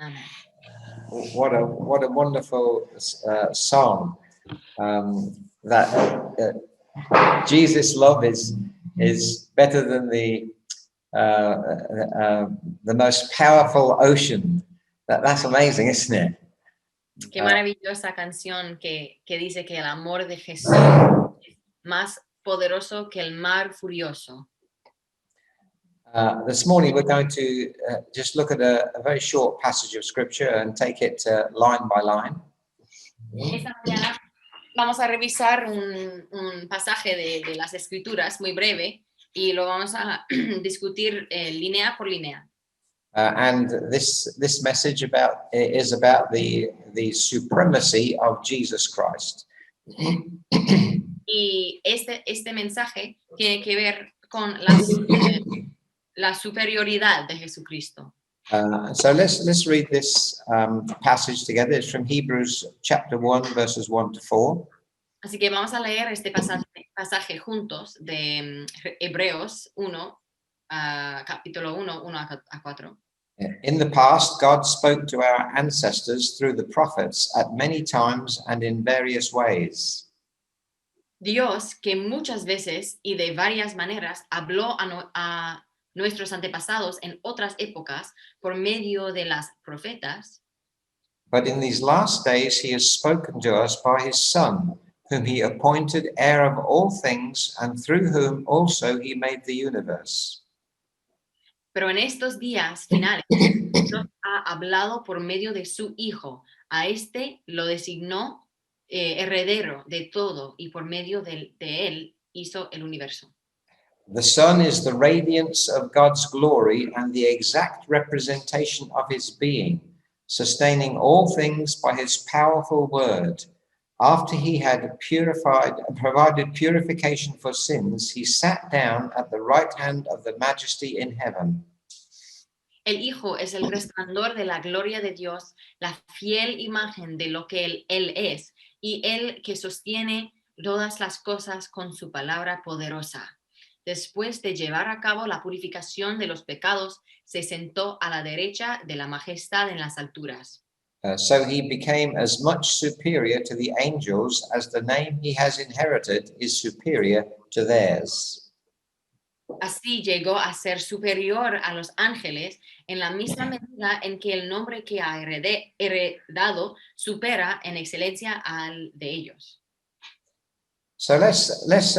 Amén. What a wonderful song that Jesus' love is better than the most powerful ocean. That's amazing, isn't it? Qué maravillosa canción que dice que el amor de Jesús es más poderoso que el mar furioso. This morning we're going to just look at a very short passage of scripture and take it line by line. Esta mañana vamos a revisar un pasaje de las Escrituras muy breve y lo vamos a discutir línea por línea. And this message is about the supremacy of Jesus Christ. Y este mensaje tiene que ver con la superioridad de Jesucristo. So let's read this passage together. It's from Hebrews chapter 1, verses 1 to 4. Así que vamos a leer este pasaje juntos de Hebreos 1, capítulo 1, 1 a 4. In the past, God spoke to our ancestors through the prophets at many times and in various ways. Dios, que muchas veces y de varias maneras habló a nuestros antepasados en otras épocas por medio de las profetas, But in these last days, he has spoken to us by his Son, whom he appointed heir of all things, and through whom also he made the universe. pero en estos días finales Dios ha hablado por medio de su Hijo. A este lo designó heredero de todo y por medio de él hizo el universo. The Son is the radiance of God's glory and the exact representation of his being, sustaining all things by his powerful word. After he had purified and provided purification for sins, he sat down at the right hand of the Majesty in heaven. El Hijo es el resplandor de la gloria de Dios, la fiel imagen de lo que él es, y él que sostiene todas las cosas con su palabra poderosa. Después de llevar a cabo la purificación de los pecados, se sentó a la derecha de la majestad en las alturas. So he became as much superior to the angels as the name he has inherited is superior to theirs. Así llegó a ser superior a los ángeles en la misma medida en que el nombre que ha heredado supera en excelencia al de ellos. So let's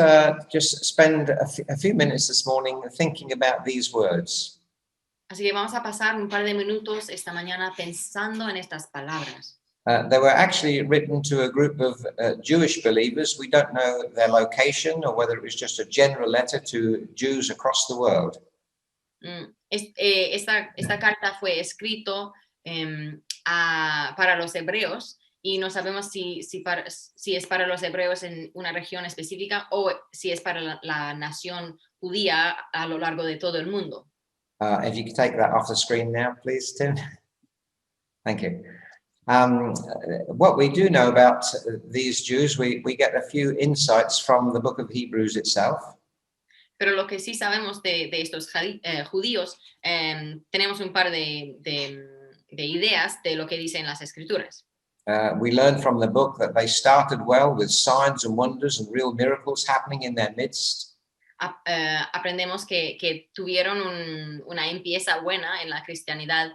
just spend a few minutes this morning thinking about these words. Así que vamos a pasar un par de minutos esta mañana pensando en estas palabras. They were actually written to a group of Jewish believers. We don't know their location or whether it was just a general letter to Jews across the world. Esta carta fue escrito para los hebreos y no sabemos si es para los hebreos en una región específica o si es para la nación judía a lo largo de todo el mundo. If you could take that off the screen now, please, Tim. Thank you. What we do know about these Jews, we get a few insights from the book of Hebrews itself. Pero lo que sí sabemos de estos judíos, tenemos un par de ideas de lo que dicen las escrituras. We learn from the book that they started well with signs and wonders and real miracles happening in their midst. Aprendemos que tuvieron una empieza buena en la cristianidad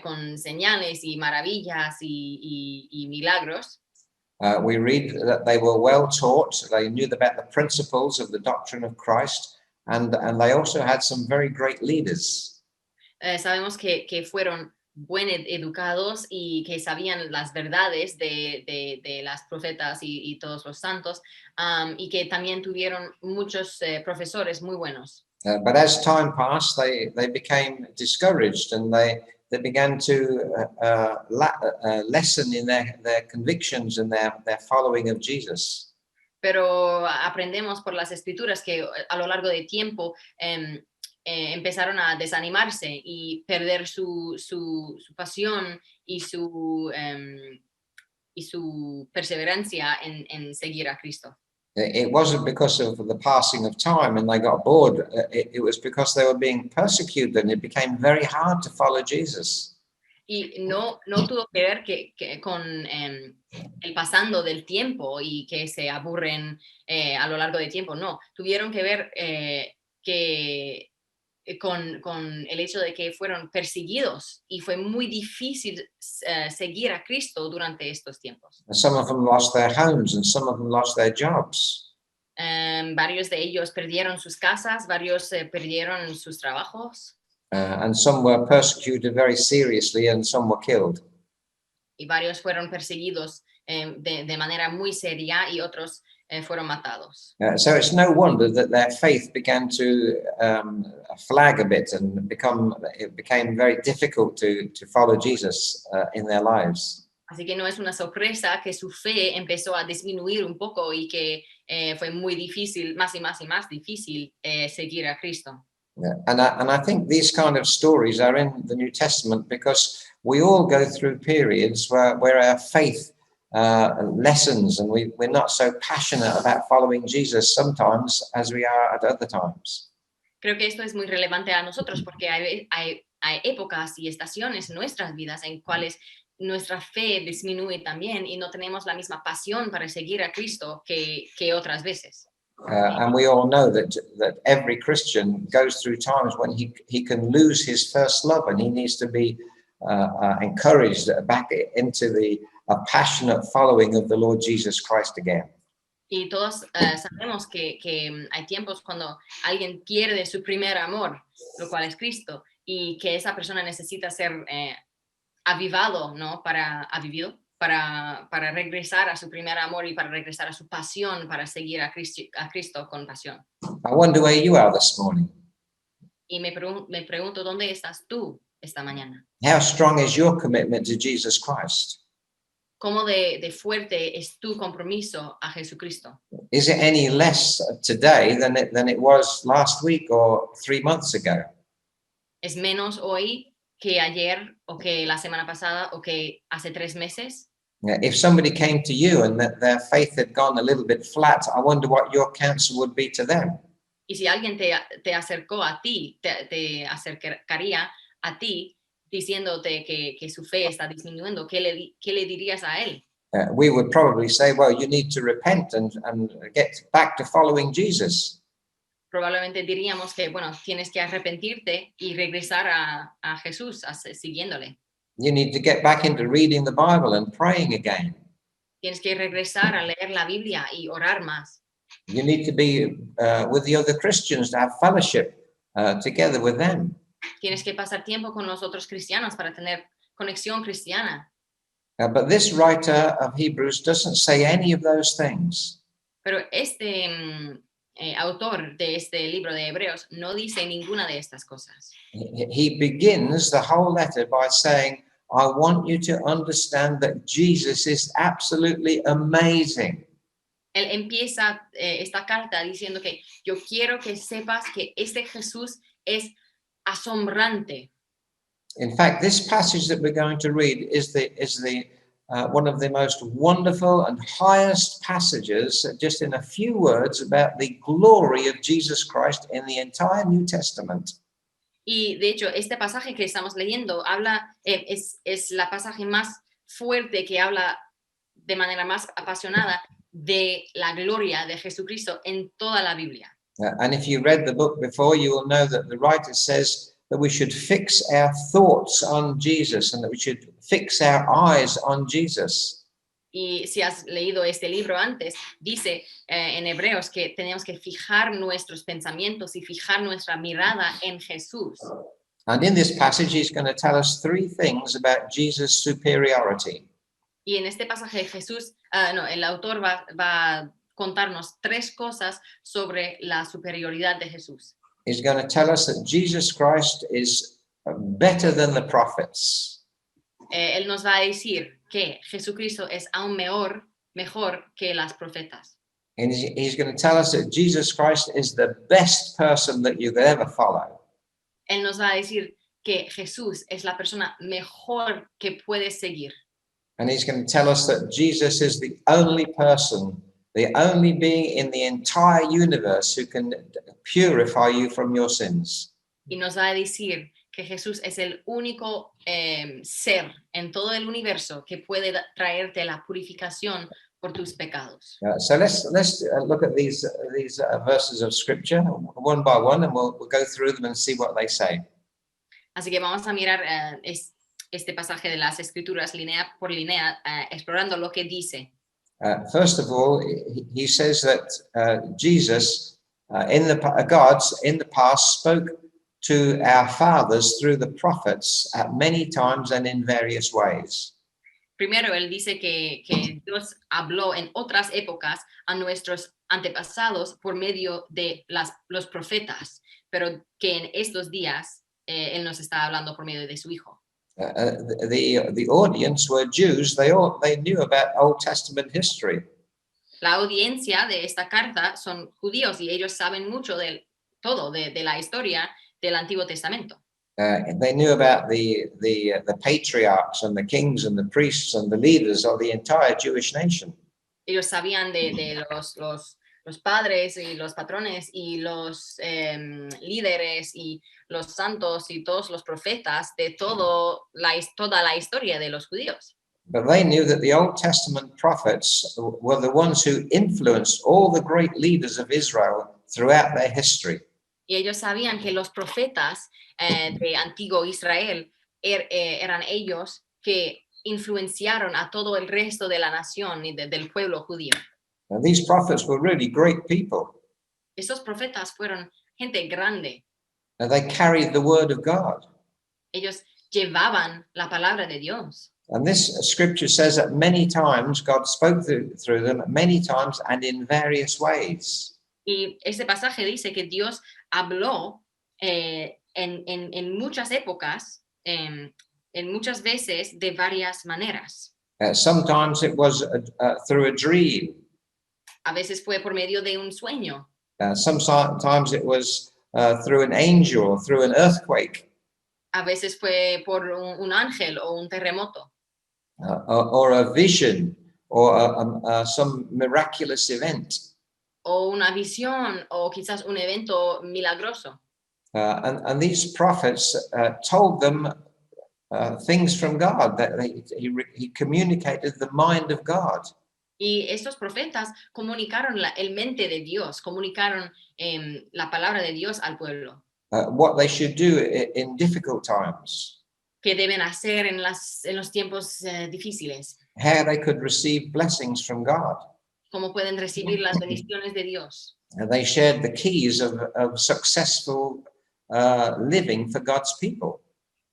con señales y maravillas y milagros. We read that they were well taught, they knew about the principles of the doctrine of Christ, and they also had some very great leaders. Sabemos que fueron buen educados y que sabían las verdades de las profetas y todos los santos, y que también tuvieron muchos profesores muy buenos. But as time passed, they became discouraged and they began to lessen in their convictions and their following of Jesus. Pero aprendemos por las escrituras que a lo largo de tiempo empezaron a desanimarse y perder su pasión y su perseverancia en seguir a Cristo. It wasn't because of the passing of time and they got bored. It was because they were being persecuted and it became very hard to follow Jesus. Y no tuvo que ver con el pasando del tiempo y que se aburren a lo largo del tiempo, no, tuvieron que ver con el hecho de que fueron perseguidos y fue muy difícil seguir a Cristo durante estos tiempos. And some of them lost their homes and some of them lost their jobs. Varios de ellos perdieron sus casas, varios perdieron sus trabajos. And some were persecuted very seriously and some were killed. Y varios fueron perseguidos de manera muy seria y otros fueron matados. So it's no wonder that their faith began to flag a bit and it became very difficult to follow Jesus in their lives. Así que no es una sorpresa que su fe empezó a disminuir un poco y que fue muy difícil, más y más y más difícil seguir a Cristo. Yeah. And I think these kind of stories are in the New Testament because we all go through periods where our faith lessens and we're not so passionate about following Jesus sometimes as we are at other times. Creo que esto es muy relevante a nosotros porque hay épocas y estaciones en nuestras vidas en cuales nuestra fe disminuye también y no tenemos la misma pasión para seguir a Cristo que otras veces. And we all know that every Christian goes through times when he can lose his first love and he needs to be encouraged back into the passionate following of the Lord Jesus Christ again. Y todos sabemos que hay tiempos cuando alguien pierde su primer amor, lo cual es Cristo, y que esa persona necesita ser avivado, ¿no? Para regresar a su primer amor y para regresar a su pasión, para seguir a Cristo con pasión. I wonder where you are this morning. Y me pregunto, ¿dónde estás tú esta mañana? How strong is your commitment to Jesus Christ? ¿Cómo de fuerte es tu compromiso a Jesucristo? Is it any less today than it was last week or 3 months ago? ¿Es menos hoy que ayer o que la semana pasada o que hace 3 meses? If somebody came to you and that their faith had gone a little bit flat, I wonder what your counsel would be to them. Y si alguien te acercó a ti, te acercaría a ti diciéndote que su fe está disminuyendo, ¿qué le dirías a él? We would probably say, well, you need to repent and get back to following Jesus. Probablemente diríamos que, bueno, tienes que arrepentirte y regresar a Jesús, siguiéndole. You need to get back into reading the Bible and praying again. Tienes que regresar a leer la Biblia y orar más. You need to be with the other Christians to have fellowship together with them. Tienes que pasar tiempo con los otros cristianos para tener conexión cristiana. But this writer of Hebrews doesn't say any of those things. Pero este autor de este libro de Hebreos no dice ninguna de estas cosas. He begins the whole letter by saying, I want you to understand that Jesus is absolutely amazing. Él empieza esta carta diciendo que yo quiero que sepas que este Jesús es asombrante. In fact, this passage that we're going to read is one of the most wonderful and highest passages, just in a few words, about the glory of Jesus Christ in the entire New Testament. Y de hecho, este pasaje que estamos leyendo es la pasaje más fuerte que habla de manera más apasionada de la gloria de Jesucristo en toda la Biblia. And if you read the book before, you will know that the writer says that we should fix our thoughts on Jesus and that we should fix our eyes on Jesus. Y si has leído este libro antes, dice en Hebreos que tenemos que fijar nuestros pensamientos y fijar nuestra mirada en Jesús. And in this passage, he's going to tell us 3 things about Jesus' superiority. Y en este pasaje Jesús, el autor va a contarnos 3 cosas sobre la superioridad de Jesús. He's going to tell us that Jesus Christ is better than the prophets. Él nos va a decir que Jesucristo es aún mejor que las profetas. And he's going to tell us that Jesus Christ is the best person that you could ever follow. Él nos va a decir que Jesús es la persona mejor que puedes seguir. And he's going to tell us that Jesus is the only person, the only being in the entire universe who can purify you from your sins. Y nos va a decir que Jesús es el único ser en todo el universo que puede traerte la purificación por tus pecados. So let's look at these verses of scripture one by one, and we'll go through them and see what they say. Así que vamos a mirar este pasaje de las Escrituras línea por línea, explorando lo que dice. First of all, he says that Jesus, God in the past spoke to our fathers through the prophets at many times and in various ways. Primero, él dice que Dios habló en otras épocas a nuestros antepasados por medio de los profetas, pero que en estos días él nos está hablando por medio de su Hijo. The audience were Jews. They knew about Old Testament history. La audiencia de esta carta son judíos y ellos saben mucho de todo, de la historia del Antiguo Testamento. They knew about the patriarchs and the kings and the priests and the leaders of the entire Jewish nation. Ellos sabían de los padres y los patrones y los líderes y los santos y todos los profetas de toda la historia de los judíos. But they knew that the Old Testament prophets were the ones who influenced all the great leaders of Israel throughout their history. Y ellos sabían que los profetas de antiguo Israel eran ellos que influenciaron a todo el resto de la nación y del pueblo judío. And these prophets were really great people. Esos profetas fueron gente grande. And they carried the word of God. Ellos llevaban la palabra de Dios. And this scripture says that many times God spoke through them, many times and in various ways. Y este pasaje dice que Dios habló en muchas épocas, en muchas veces de varias maneras. Sometimes it was through a dream. A veces fue por medio de un sueño. Sometimes it was through an angel or through an earthquake. A veces fue por un ángel o un terremoto. Or a vision or some miraculous event. O una visión o quizás un evento milagroso. And these prophets told them things from God, that he communicated the mind of God. Y estos profetas comunicaron el mente de Dios, comunicaron la palabra de Dios al pueblo. What they should do in difficult times. Que deben hacer en los tiempos difíciles. How they could receive blessings from God. Cómo pueden recibir las bendiciones de Dios. And they shared the keys of successful living for God's people.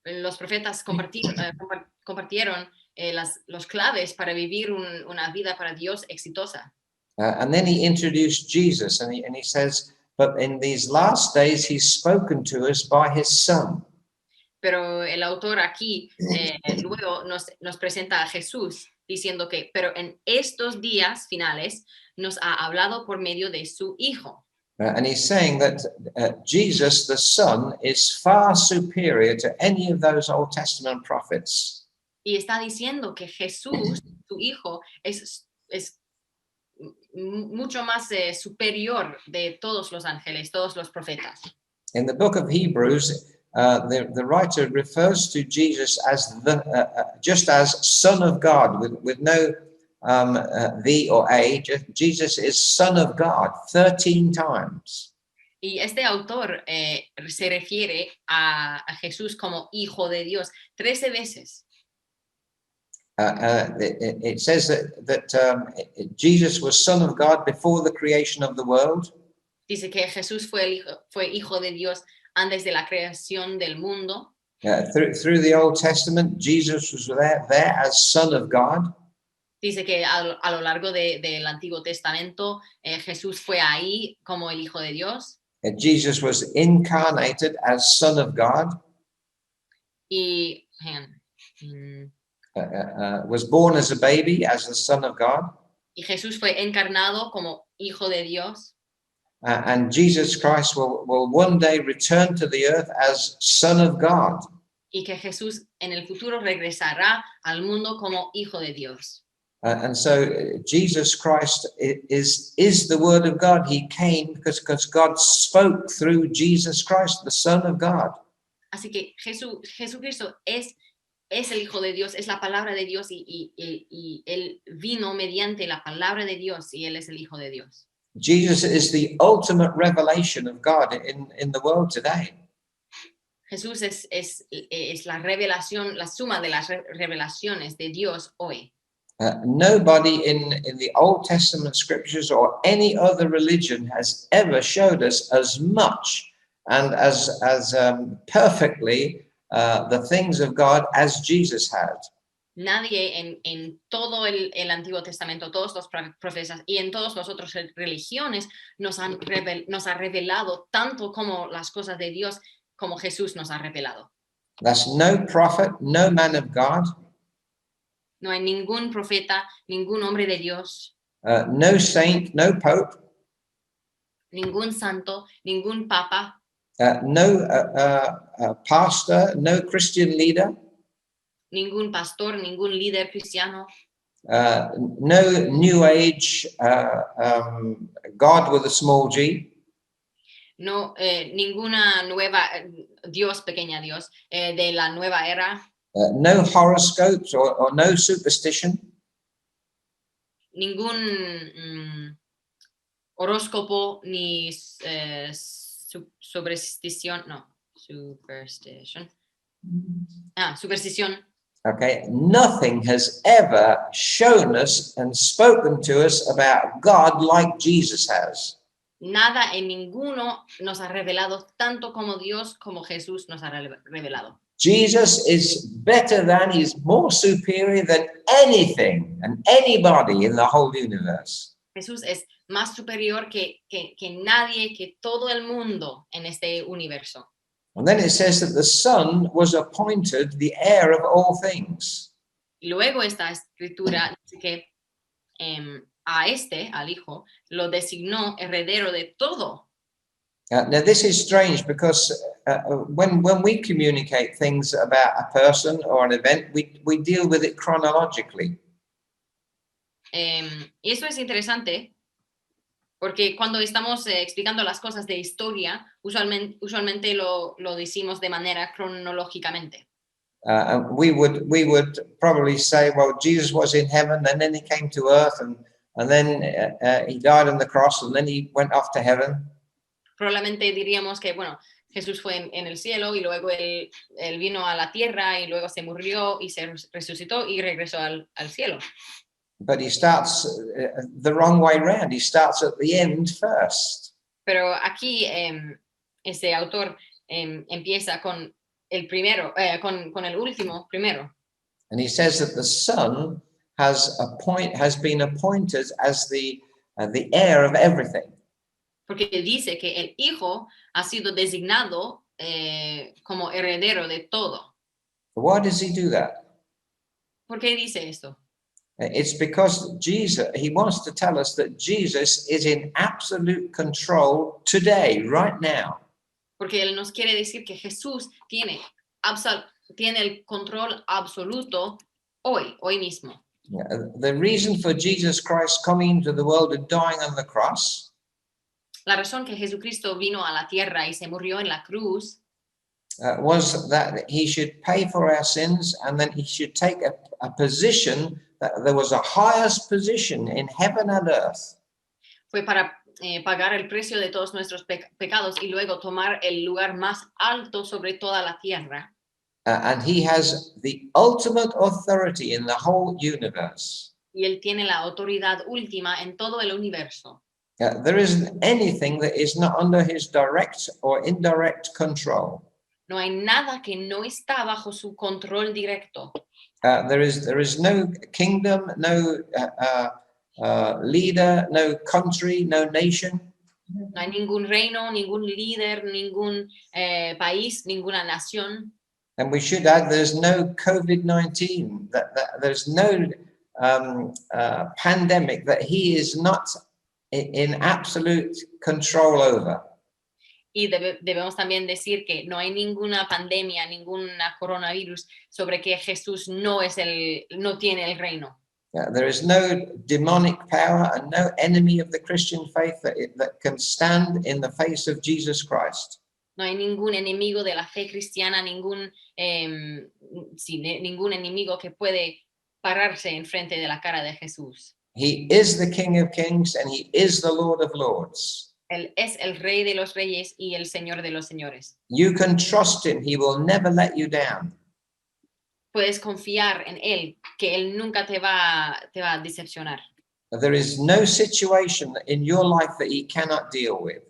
Los profetas compartieron los claves para vivir una vida para Dios exitosa. And then he introduced Jesus, and he says, but in these last days he's spoken to us by his Son. Pero el autor aquí luego nos presenta a Jesús diciendo que, pero en estos días finales nos ha hablado por medio de su Hijo. And he's saying that Jesus, the Son, is far superior to any of those Old Testament prophets. Y está diciendo que Jesús, su Hijo, es mucho más superior de todos los ángeles, todos los profetas. In the book of Hebrews, the writer refers to Jesus as just as Son of God, with no the or a. Jesus is Son of God 13 times. Y este autor se refiere a Jesús como Hijo de Dios 13 veces. It says that Jesus was Son of God before the creation of the world. Dice que Jesús fue hijo de Dios antes de la creación del mundo. Through the Old Testament, Jesus was there as Son of God. Dice que a lo largo del Antiguo Testamento, Jesús fue ahí como el Hijo de Dios. Jesus was incarnated as Son of God. Y was born as a baby as the Son of God. Y Jesús fue encarnado como Hijo de Dios. And Jesus Christ will one day return to the earth as Son of God. Y que Jesús en el futuro regresará al mundo como Hijo de Dios. And so Jesus Christ is the Word of God. He came because God spoke through Jesus Christ, the Son of God. Así que Jesucristo es el Hijo de Dios, es la palabra de Dios y Él vino mediante la palabra de Dios y Él es el Hijo de Dios. Jesus is the ultimate revelation of God in the world today. Jesús es la revelación, la suma de las revelaciones de Dios hoy. Nobody in the Old Testament scriptures or any other religion has ever showed us as much and as perfectly the things of God as Jesus had. Nadie en todo el Antiguo Testamento, todos los profetas y en todas las otras religiones nos ha revelado tanto como las cosas de Dios como Jesús nos ha revelado. That's no prophet, no man of God, No hay ningún profeta, ningún hombre de Dios, no saint, no pope, ningún santo, ningún papa, no pastor, no Christian leader, ningún pastor, ningún líder cristiano, no New Age God with a small g, no ninguna nueva Dios, pequeña Dios, de la nueva era, no horoscopes or no superstition, ningún horóscopo ni superstición, no, superstition. Superstición. okay? Nothing has ever shown us and spoken to us about God like Jesus has. Nada en ninguno nos ha revelado tanto como Dios, como Jesús nos ha revelado. Jesus is better than, he's more superior than anything and anybody in the whole universe. Jesús es más superior que nadie, que todo el mundo en este universo. And then it says that the Son was appointed the heir of all things. Y luego esta escritura dice que al Hijo, lo designó heredero de todo. Now this is strange because when we communicate things about a person or an event, we deal with it chronologically. Y eso es interesante porque cuando estamos explicando las cosas de historia, usualmente lo decimos de manera cronológicamente. We would probably say, well, Jesus was in heaven, and then he came to earth, and then he died on the cross, and then he went off to heaven. Probablemente diríamos que, bueno, Jesús fue en el cielo y luego él vino a la tierra y luego se murió y se resucitó y regresó al cielo. But he starts the wrong way round. He starts at the end first. Pero aquí este autor empieza con el primero, con el último primero. And he says that the Son has been appointed as the heir of everything. Porque dice que el Hijo ha sido designado como heredero de todo. Why does he do that? ¿Por qué dice esto? It's because Jesus, he wants to tell us that Jesus is in absolute control today, right now. Porque él nos quiere decir que Jesús tiene el control absoluto hoy mismo. The reason for Jesus Christ coming into the world and dying on the cross La razón que Jesucristo vino a la tierra y se murió en la cruz was that he should pay for our sins, and then he should take a position that there was a highest position in heaven and earth. Fue para pagar el precio de todos nuestros pecados y luego tomar el lugar más alto sobre toda la tierra. And he has the ultimate authority in the whole universe. Y él tiene la autoridad última en todo el universo. There isn't anything that is not under his direct or indirect control. No hay nada que no está bajo su control directo. There is no kingdom, no leader, no country, no nation. No hay ningún reino, ningún líder, ningún país, ninguna nación. And we should add, there's no COVID-19, that there's no pandemic that he is not in absolute control over. Y debemos también decir que no hay ninguna pandemia, ninguna coronavirus sobre que Jesús no tiene el reino. There is no demonic power and no enemy of the Christian faith that can stand in the face of Jesus Christ. No hay ningún enemigo de la fe cristiana, ningún enemigo que puede pararse enfrente de la cara de Jesús. He is the King of Kings and he is the Lord of Lords. Él es el Rey de los Reyes y el Señor de los Señores. You can trust him. He will never let you down. Puedes confiar en Él, que Él nunca te va a decepcionar. There is no situation in your life that he cannot deal with.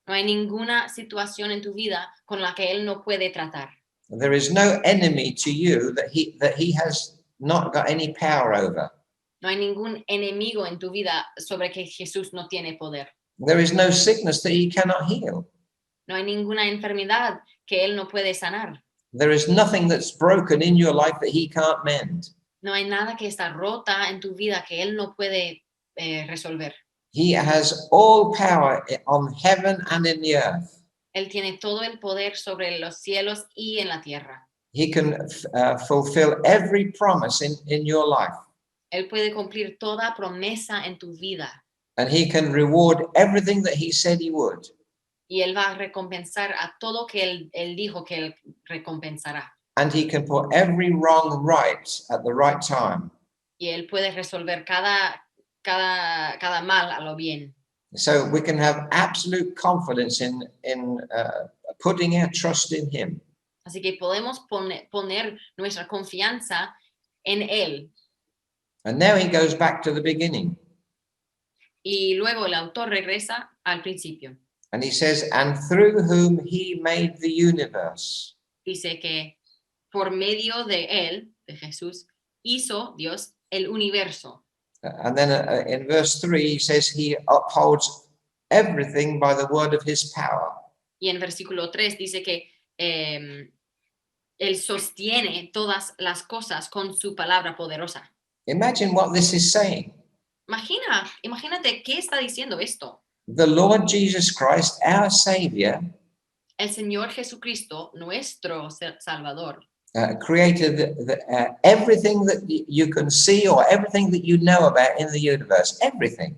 No hay ninguna situación en tu vida con la que Él no puede tratar. There is no enemy to you that he has not got any power over. No hay ningún enemigo en tu vida sobre que Jesús no tiene poder. There is no sickness that he cannot heal. No hay ninguna enfermedad que Él no puede sanar. There is nothing that's broken in your life that he can't mend. No hay nada que está rota en tu vida que Él no puede resolver. He has all power on heaven and in the earth. Él tiene todo el poder sobre los cielos y en la tierra. He can fulfill every promise in your life. Él puede cumplir toda promesa en tu vida. And he can reward everything that he said he would. Y Él va a recompensar a todo que Él dijo que Él recompensará. And he can put every wrong right at the right time. Y Él puede resolver cada mal a lo bien. So we can have absolute confidence in putting our trust in him. Así que podemos poner nuestra confianza en Él. And now he goes back to the beginning. Y luego el autor regresa al principio. And he says, and through whom he made the universe. Dice que por medio de Él, de Jesús, hizo Dios el universo. And then in verse 3, he says he upholds everything by the word of his power. Y en versículo 3 dice que Él sostiene todas las cosas con su palabra poderosa. Imagine what this is saying. Imagínate qué está diciendo esto. The Lord Jesus Christ, our Savior, El Señor Jesucristo, nuestro Salvador, created everything that you can see or everything that you know about in the universe. Everything.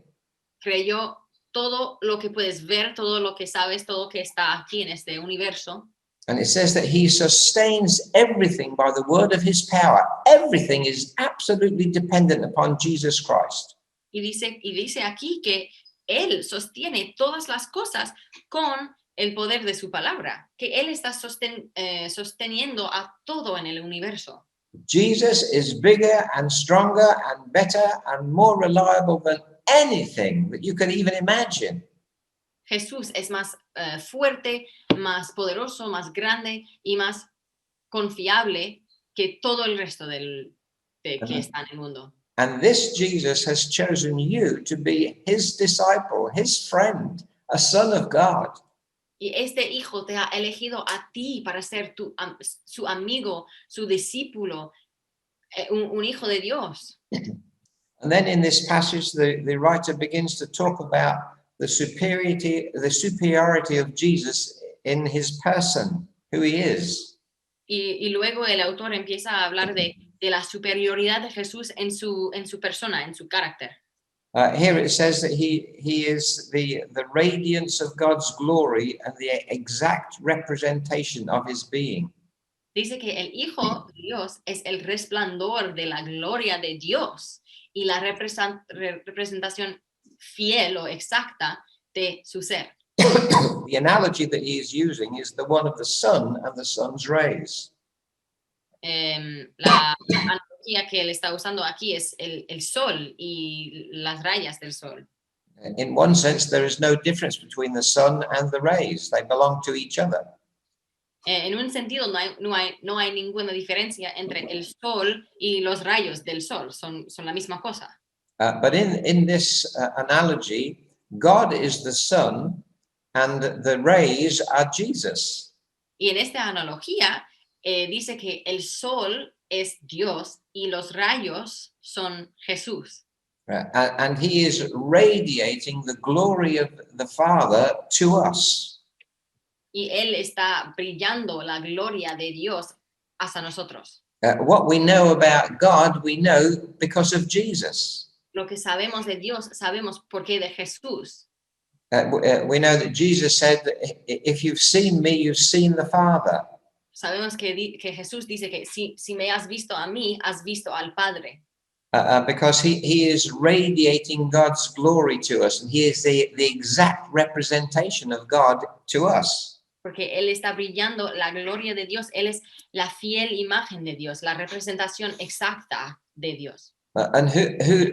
Creyó todo lo que puedes ver, todo lo que sabes, todo lo que está aquí en este universo. And it says that he sustains everything by the word of his power. Everything is absolutely dependent upon Jesus Christ. Y dice aquí que Él sostiene todas las cosas con el poder de su palabra, que Él está sosteniendo a todo en el universo. Jesus is bigger and stronger and better and more reliable than anything that you can even imagine. Jesús es más fuerte, más poderoso, más grande y más confiable que todo el resto que está en el mundo. And this Jesus has chosen you to be his disciple, his friend, a son of God. Y este hijo te ha elegido a ti para ser su amigo, su discípulo, un hijo de Dios. And then in this passage, the writer begins to talk about the superiority of Jesus in his person, who he is. Y luego el autor empieza a hablar de la superioridad de Jesús en su persona, en su carácter. Here it says that he is the radiance of God's glory and the exact representation of his being. Dice que el Hijo de Dios es el resplandor de la gloria de Dios y la representación fiel o exacta de su ser. The analogy that he is using is the one of the sun and the sun's rays. La analogía que él está usando aquí es el sol y las rayas del sol. In one sense, there is no difference between the sun and the rays. They belong to each other. En un sentido, no hay ninguna diferencia entre el sol y los rayos del sol. Son la misma cosa. But in this analogy, God is the sun and the rays are Jesus. Y en esta analogía, dice que el sol es Dios y los rayos son Jesús. And he is radiating the glory of the Father to us. Y él está brillando la gloria de Dios hacia nosotros. What we know about God, we know because of Jesus. Lo que sabemos de Dios, sabemos por qué de Jesús. We know that Jesus said, that if you've seen me, you've seen the Father. Sabemos que Jesús dice que si me has visto a mí, has visto al Padre. Because he is radiating God's glory to us, and he is the exact representation of God to us. Porque Él está brillando la gloria de Dios. Él es la fiel imagen de Dios, la representación exacta de Dios. And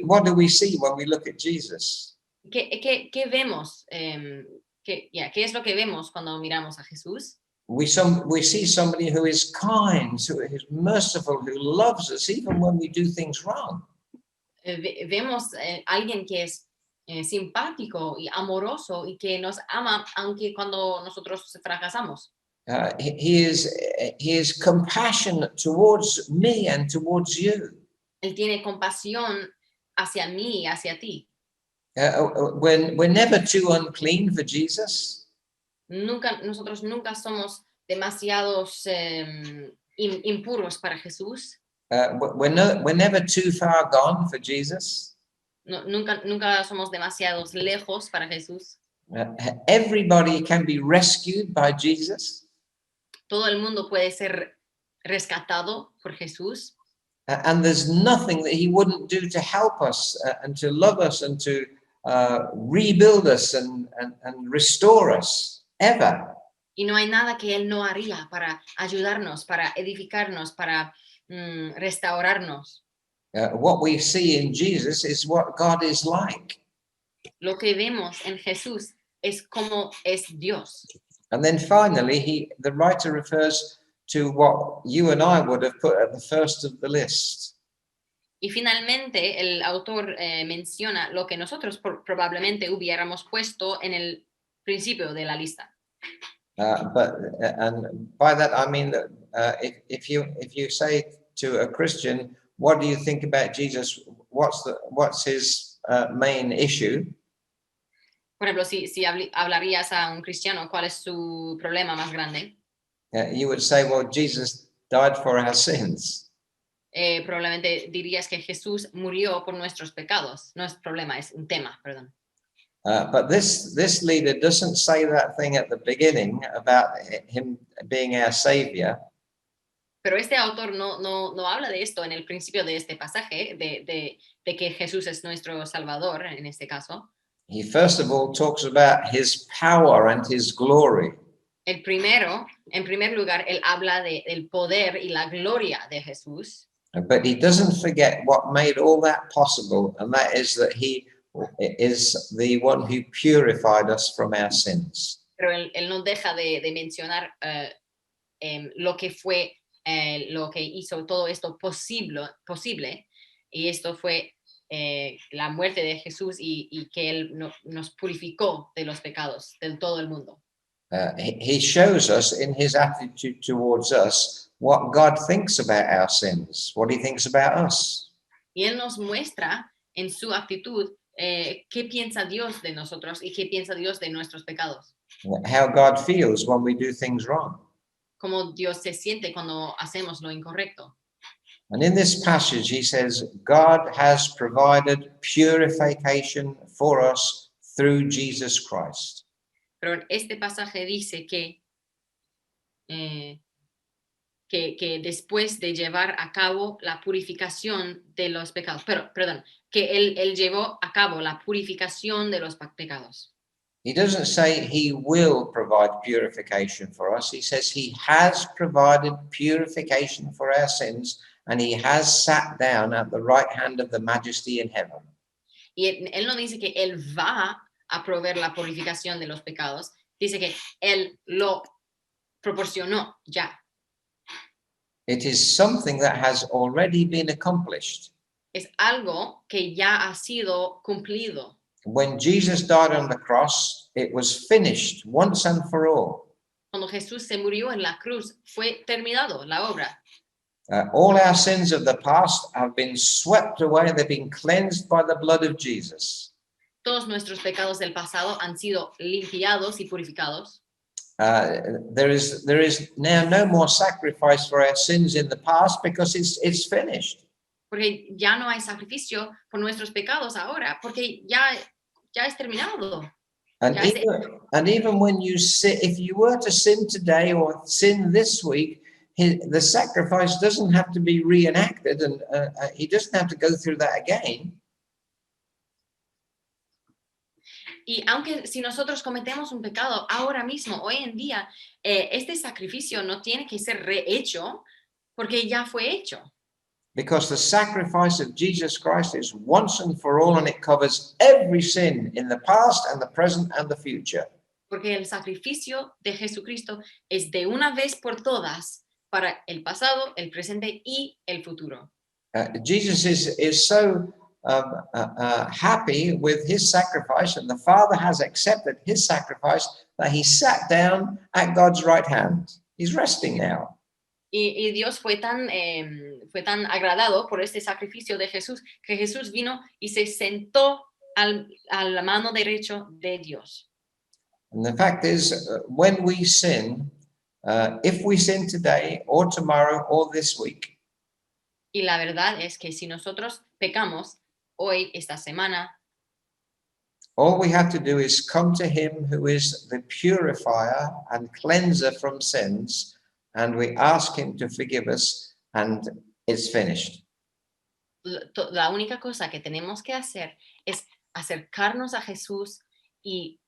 what do we see when we look at Jesus? ¿Qué vemos? ¿Qué es lo que vemos cuando miramos a Jesús? We see somebody who is kind, who is merciful, who loves us even when we do things wrong. Vemos alguien que es simpático y amoroso y que nos ama aunque cuando nosotros fracasamos. He is compassionate towards me and towards you. Él tiene compasión hacia mí y hacia ti. We're never too unclean for Jesus. Nosotros nunca somos demasiados impuros para Jesús. We're never too far gone for Jesus. Nunca somos demasiados lejos para Jesús. Everybody can be rescued by Jesus. Todo el mundo puede ser rescatado por Jesús. And there's nothing that he wouldn't do to help us and to love us and to rebuild us and restore us, ever. Y no hay nada que él no haría para ayudarnos, para edificarnos, para restaurarnos. What we see in Jesus is what God is like. Lo que vemos en Jesús es como es Dios. And then finally, the writer refers to what you and I would have put at the first of the list. Y finalmente el autor menciona lo que nosotros probablemente hubiéramos puesto en el principio de la lista. And by that I mean that if you say to a Christian, what do you think about Jesus? What's his main issue? Por ejemplo, si hablarías a un cristiano, ¿cuál es su problema más grande? You would say, well, Jesus died for our sins. Probablemente dirías que Jesús murió por nuestros pecados. No es problema, es un tema, perdón. But this leader doesn't say that thing at the beginning about him being our savior. Pero este autor no habla de esto en el principio de este pasaje, de que Jesús es nuestro Salvador, en este caso. He first of all talks about his power and his glory. En primer lugar, él habla del poder y la gloria de Jesús. But he doesn't forget what made all that possible, and that is that he is the one who purified us from our sins. Pero él no deja de mencionar lo que fue, lo que hizo todo esto posible, y esto fue la muerte de Jesús y que él nos purificó de los pecados de todo el mundo. He shows us in his attitude towards us what God thinks about our sins, what he thinks about us. Y él nos muestra en su actitud qué piensa Dios de nosotros y qué piensa Dios de nuestros pecados. How God feels when we do things wrong. Cómo Dios se siente cuando hacemos lo incorrecto. And in this passage, he says, God has provided purification for us through Jesus Christ. Pero en este pasaje dice que después de llevar a cabo la purificación de los pecados, que él llevó a cabo la purificación de los pecados. He doesn't say he will provide purification for us. He says he has provided purification for our sins, and he has sat down at the right hand of the Majesty in heaven. Y él no dice que él va a proveer la purificación de los pecados, dice que él lo proporcionó ya. It is something that has already been accomplished. Es algo que ya ha sido cumplido. When Jesus died on the cross, it was finished once and for all. Cuando Jesús se murió en la cruz, fue terminado la obra. All our sins of the past have been swept away. They've been cleansed by the blood of Jesus. Todos nuestros pecados del pasado han sido limpiados y purificados. There is now no more sacrifice for our sins in the past because it's finished. Porque ya no hay sacrificio por nuestros pecados ahora, porque ya es terminado. And Ya ese- even when you sin, if you were to sin today or sin this week, the sacrifice doesn't have to be reenacted, and he doesn't have to go through that again. Y aunque si nosotros cometemos un pecado ahora mismo, hoy en día, este sacrificio no tiene que ser rehecho porque ya fue hecho. Because the sacrifice of Jesus Christ is once and for all, and it covers every sin in the past and the present and the future. Porque el sacrificio de Jesucristo es de una vez por todas para el pasado, el presente y el futuro. Jesus is so happy with his sacrifice, and the Father has accepted his sacrifice, that he sat down at God's right hand. He's resting now. Y Dios fue tan agradado por este sacrificio de Jesús, que Jesús vino y se sentó a la mano derecha de Dios. And the fact is, when we sin, if we sin today or tomorrow or this week, Y la verdad es que si nosotros pecamos hoy, esta semana, all we have to do is come to him who is the purifier and cleanser from sins, and we ask him to forgive us, and it's finished. la única cosa que tenemos que hacer es acercarnos a Jesús y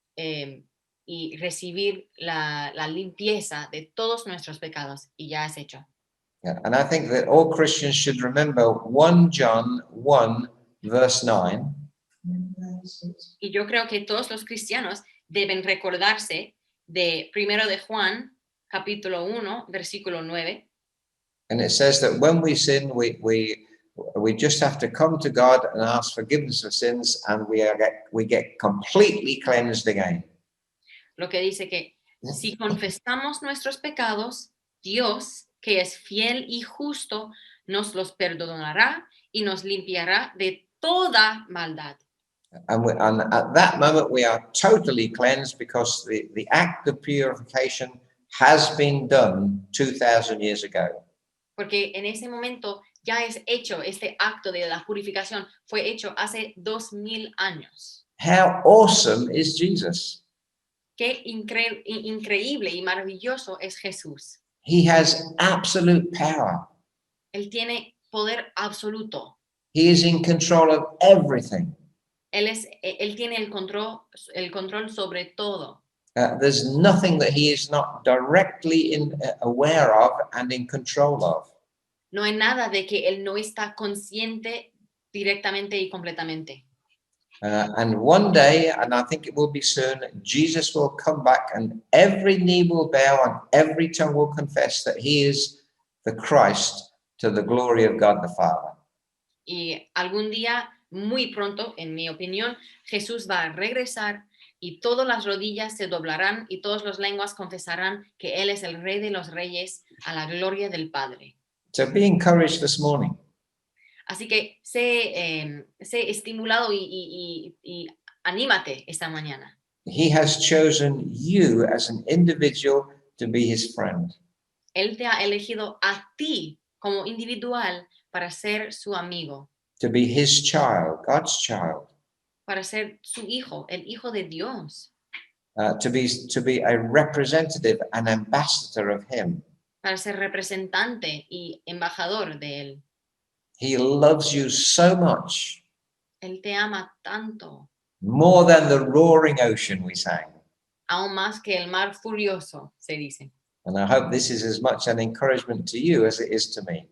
recibir la limpieza de todos nuestros pecados, y ya es hecho. Yeah, and I think that all Christians should remember 1 John 1, verse 9. Y yo creo que todos los cristianos deben recordarse de 1 de Juan, capítulo 1, versículo 9. And it says that when we sin, we just have to come to God and ask forgiveness of sins, and we get completely cleansed again. Lo que dice que si confesamos nuestros pecados, Dios, que es fiel y justo, nos los perdonará y nos limpiará de toda maldad. And at that moment, we are totally cleansed, because the act of purification has been done 2,000 years ago. Porque en ese momento ya es hecho, este acto de la purificación fue hecho hace 2000 años. How awesome is Jesus? Qué increíble y maravilloso es Jesús. He has absolute power. Él tiene poder absoluto. He is in control of everything. Él tiene el control sobre todo. There's nothing that he is not directly aware of and in control of. No hay nada de que él no está consciente directamente y completamente. And one day, and I think it will be soon, Jesus will come back, and every knee will bow and every tongue will confess that he is the Christ, to the glory of God the Father. Y algún día, muy pronto, en mi opinión, Jesús va a regresar y todas las rodillas se doblarán y todas las lenguas confesarán que Él es el Rey de los Reyes, a la gloria del Padre. So be encouraged this morning. Así que sé estimulado y anímate esta mañana. He has chosen you as an individual to be his friend. Él te ha elegido a ti como individual para ser su amigo, To be his child, God's child. para ser su hijo, el hijo de Dios, To be a representative, an ambassador of him. para ser representante y embajador de Él. He loves you so much, Él te ama tanto, more than the roaring ocean, we sang. aún más que el mar furioso, se dice. And I hope this is as much an encouragement to you as it is to me.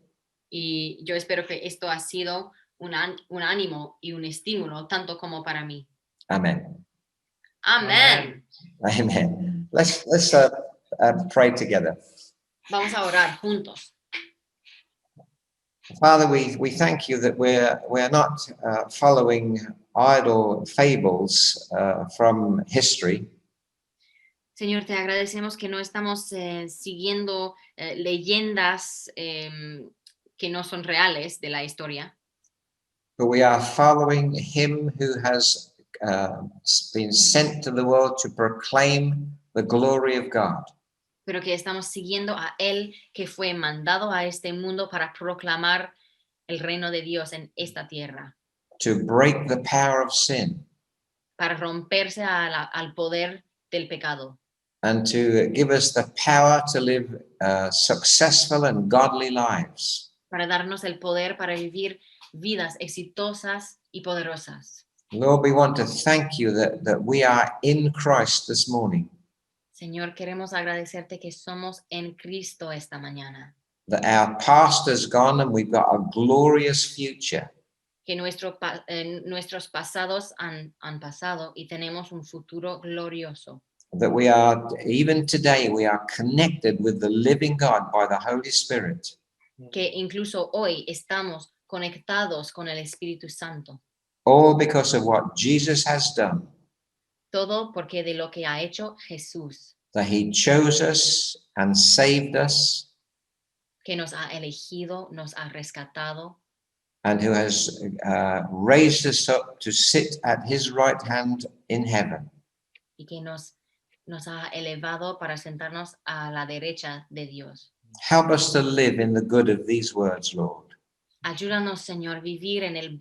Y yo espero que esto ha sido un ánimo y un estímulo tanto como para mí. Amen. Amén. Amen. Let's pray together. Vamos a orar juntos. Father, we thank you that we're not following idle fables from history. Señor, te agradecemos que no estamos siguiendo leyendas que no son reales de la historia, But we are following him who has been sent to the world to proclaim the glory of God. pero que estamos siguiendo a Él que fue mandado a este mundo para proclamar el reino de Dios en esta tierra, To break the power of sin, para romperse al poder del pecado. and to give us the power to live successful and godly lives. Para darnos el poder para vivir vidas exitosas y poderosas. Lord, we want to thank you that we are in Christ this morning, Señor, queremos agradecerte que somos en Cristo esta mañana, that our past has gone and we've got a glorious future. que nuestros pasados han pasado y tenemos un futuro glorioso. That we are, even today, we are connected with the living God by the Holy Spirit. Que incluso hoy estamos conectados con el Espíritu Santo. All because of what Jesus has done, Todo porque de lo que ha hecho Jesús, that he chose us and saved us, que nos ha elegido, nos ha rescatado and who has raised us up to sit at his right hand in heaven. y que nos ha elevado para sentarnos a la derecha de Dios. Help us to live in the good of these words, Lord. Ayúdanos, Señor, vivir en el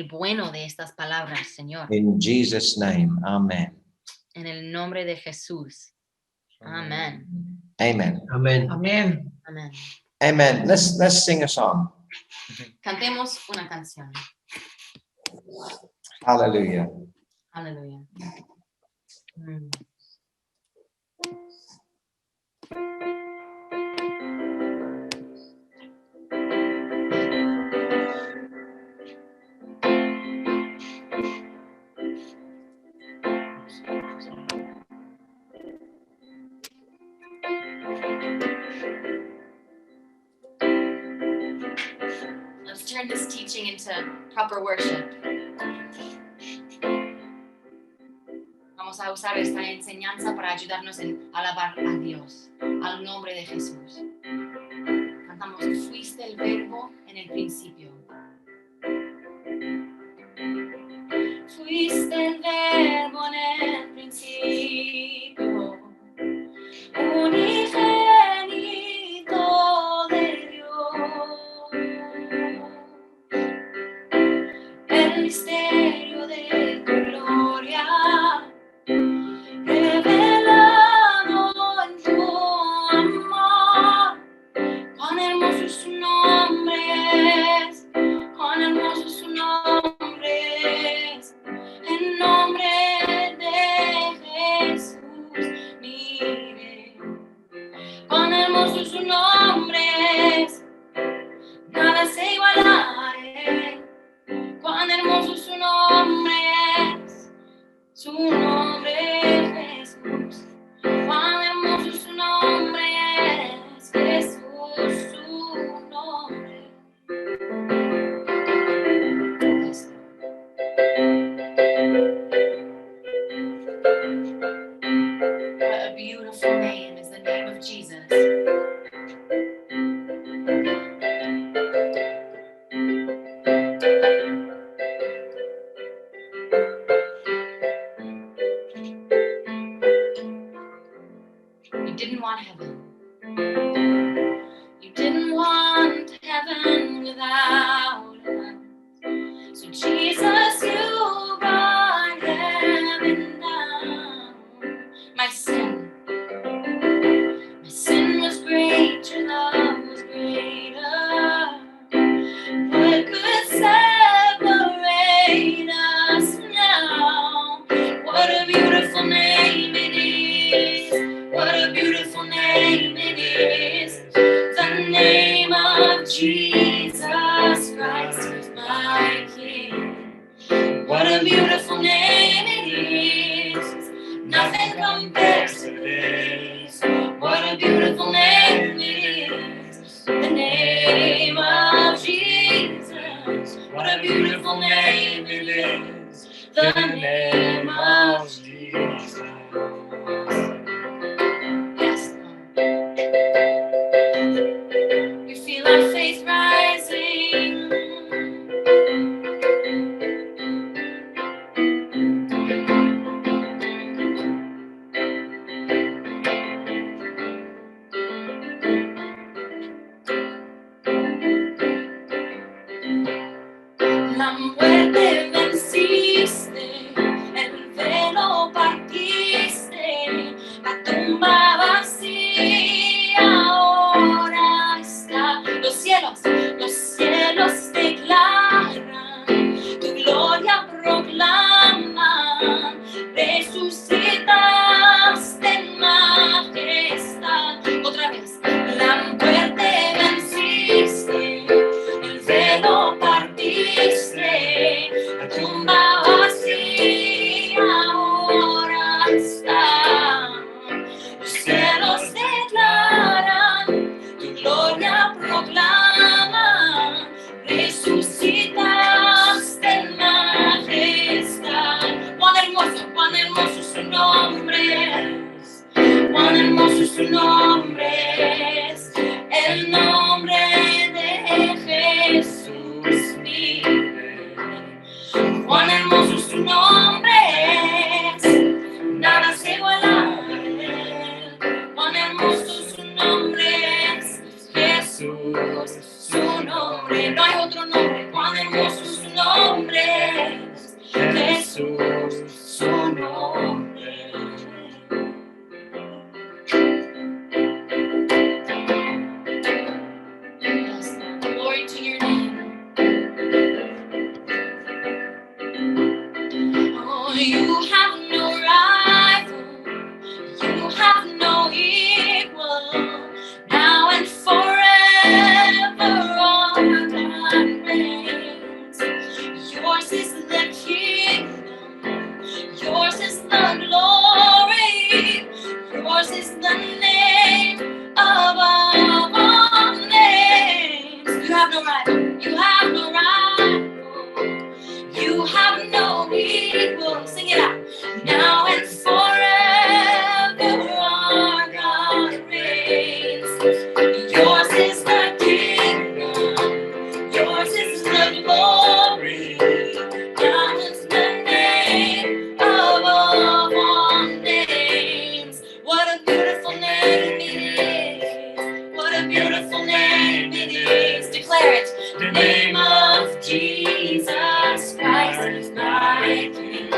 bueno de estas palabras, Señor. In Jesus' name, amen. En el nombre de Jesús. Amén. Amen. Amen. Amén. Amén. Amen. Let's sing a song. Cantemos una canción. Hallelujah. Aleluya. Mm. Let's turn this teaching into proper worship. Vamos a usar esta enseñanza para ayudarnos en alabar a Dios, al nombre de Jesús. Cantamos, fuiste el verbo en el principio. Fuiste el verbo en el principio, unigénito de Dios. El misterio de tu gloria, revelado en tu amor. Cuán hermoso su nombre es, cuán hermoso su nombre es. En nombre de Jesús, mire. Cuán hermoso su nombre es, nada se iguala a él. Cuán hermoso su nombre es, su nombre es Jesús. Cuán hermoso su nombre es, Jesús, su nombre. What a beautiful name is the name of Jesus. You didn't want heaven. You didn't want heaven without us. So Jesus, you brought heaven down. My sin was great, your love was greater. What could separate us now? What a beautiful name it is. What a beautiful name it is. The name of Jesus Christ, my King. What a beautiful name it is. Nothing compares to this. What a beautiful name it is. The name of Jesus. What a beautiful name it is. The name of Jesus. Yes, Lord. We feel our faith rising. Jesús, su nombre, no hay otro nombre, cuán hermoso es su nombre. Jesús, su nombre. Yes, glory to your name. Oh, you have no rival, you have no equal, now and forever on God reigns. Yours is the kingdom, yours is the glory, yours is the name above all names. You have no rival, you have no rival, you have no equal. Sing it out. Now and forever our God reigns. Yours is the kingdom, yours is the glory, yours is the name above all names. What a beautiful name it is. What a beautiful name it is. Declare it. The name of Jesus Christ is my King.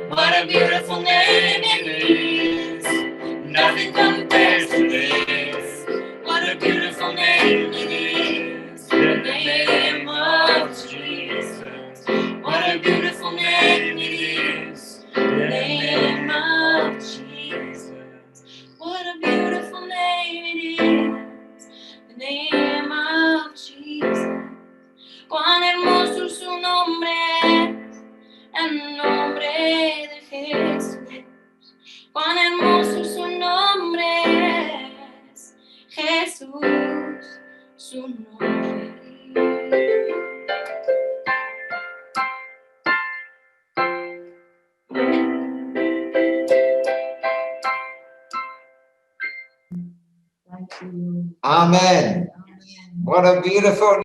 What a beautiful name it is. Nothing compares to this. What a beautiful name it is. The name of Jesus. What a beautiful name it is. The name of Jesus. What a beautiful name it is. The name of Jesus. Cuán hermoso es su nombre, el nombre de Jesús. Cuán hermoso es su nombre, es Jesús, su nombre. Amen. What a beautiful